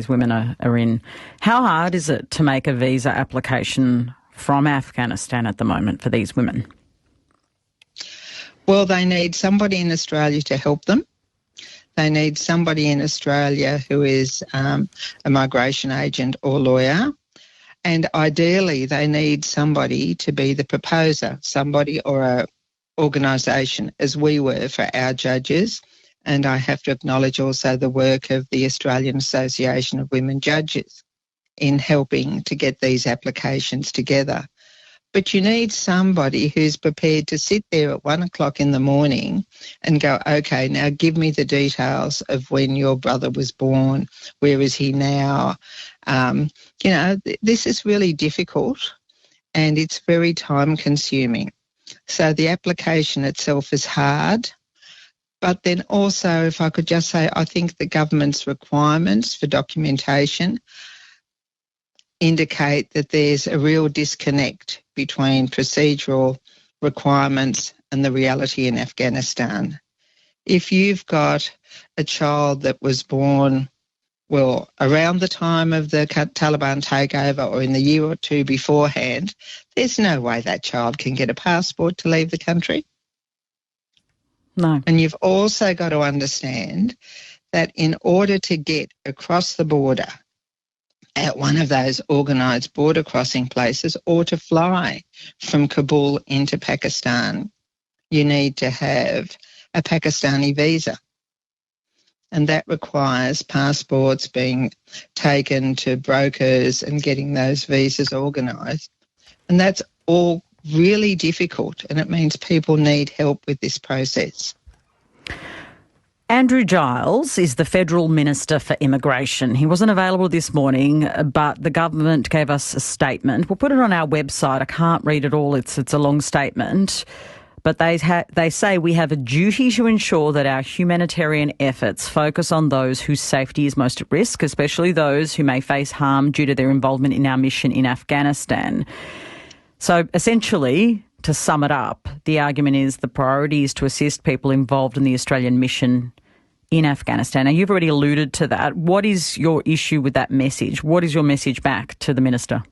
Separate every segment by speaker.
Speaker 1: women are in. How hard is it to make a visa application from Afghanistan at the moment for these women?
Speaker 2: Well, they need somebody in Australia to help them. They need somebody in Australia who is a migration agent or lawyer. And ideally, they need somebody to be the proposer, somebody or an organisation, as we were for our judges. And I have to acknowledge also the work of the Australian Association of Women Judges in helping to get these applications together. But you need somebody who's prepared to sit there at 1 o'clock in the morning and go, okay, now give me the details of when your brother was born, where is he now? This is really difficult and it's very time consuming. So the application itself is hard. But then also, if I could just say, I think the government's requirements for documentation indicate that there's a real disconnect between procedural requirements and the reality in Afghanistan. If you've got a child that was born, well, around the time of the Taliban takeover or in the year or two beforehand, there's no way that child can get a passport to leave the country.
Speaker 1: No.
Speaker 2: And you've also got to understand that in order to get across the border at one of those organised border crossing places or to fly from Kabul into Pakistan, you need to have a Pakistani visa. And that requires passports being taken to brokers and getting those visas organised. And that's all really difficult, and it means people need help with this process.
Speaker 1: Andrew Giles is the Federal Minister for Immigration. He wasn't available this morning, but the government gave us a statement. We'll put it on our website. I can't read it all. It's a long statement. But they say we have a duty to ensure that our humanitarian efforts focus on those whose safety is most at risk, especially those who may face harm due to their involvement in our mission in Afghanistan. So essentially, to sum it up, the argument is the priority is to assist people involved in the Australian mission in Afghanistan. Now, you've already alluded to that. What is your issue with that message? What is your message back to the Minister?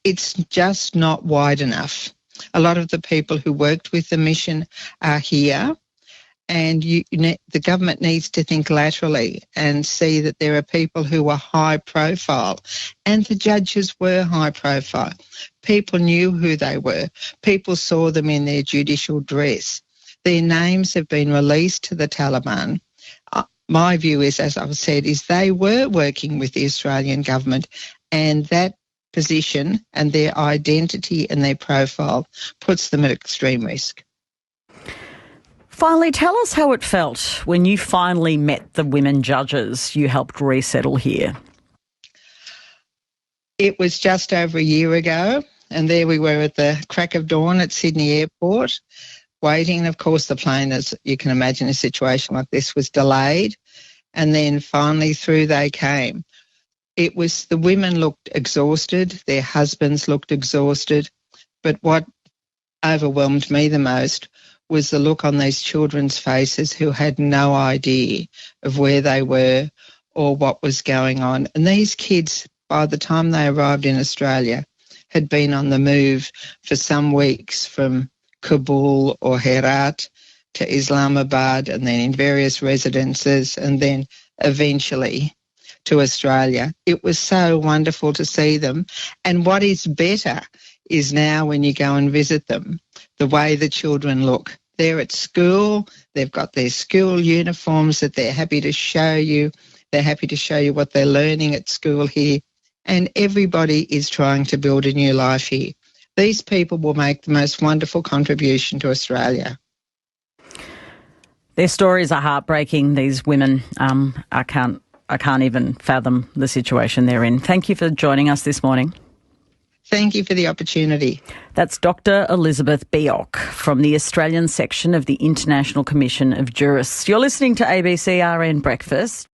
Speaker 2: It's just not wide enough. A lot of the people who worked with the mission are here, and the government needs to think laterally and see that there are people who are high profile, and the judges were high profile. People knew who they were. People saw them in their judicial dress. Their names have been released to the Taliban. My view is, as I've said, is they were working with the Australian government, and that position and their identity and their profile puts them at extreme risk.
Speaker 1: Finally, tell us how it felt when you finally met the women judges you helped resettle here.
Speaker 2: It was just over a year ago, and there we were at the crack of dawn at Sydney Airport, waiting. Of course, the plane, as you can imagine, a situation like this was delayed, and then finally through they came. The women looked exhausted, their husbands looked exhausted, but what overwhelmed me the most was the look on these children's faces who had no idea of where they were or what was going on. And these kids, by the time they arrived in Australia, had been on the move for some weeks from Kabul or Herat to Islamabad, and then in various residences, and then eventually to Australia. It was so wonderful to see them. And what is better is now when you go and visit them, the way the children look. They're at school, they've got their school uniforms that they're happy to show you. They're happy to show you what they're learning at school here. And everybody is trying to build a new life here. These people will make the most wonderful contribution to Australia.
Speaker 1: Their stories are heartbreaking, these women. I can't even fathom the situation they're in. Thank you for joining us this morning.
Speaker 2: Thank you for the opportunity.
Speaker 1: That's Dr. Elizabeth Biok from the Australian section of the International Commission of Jurists. You're listening to ABC RN Breakfast.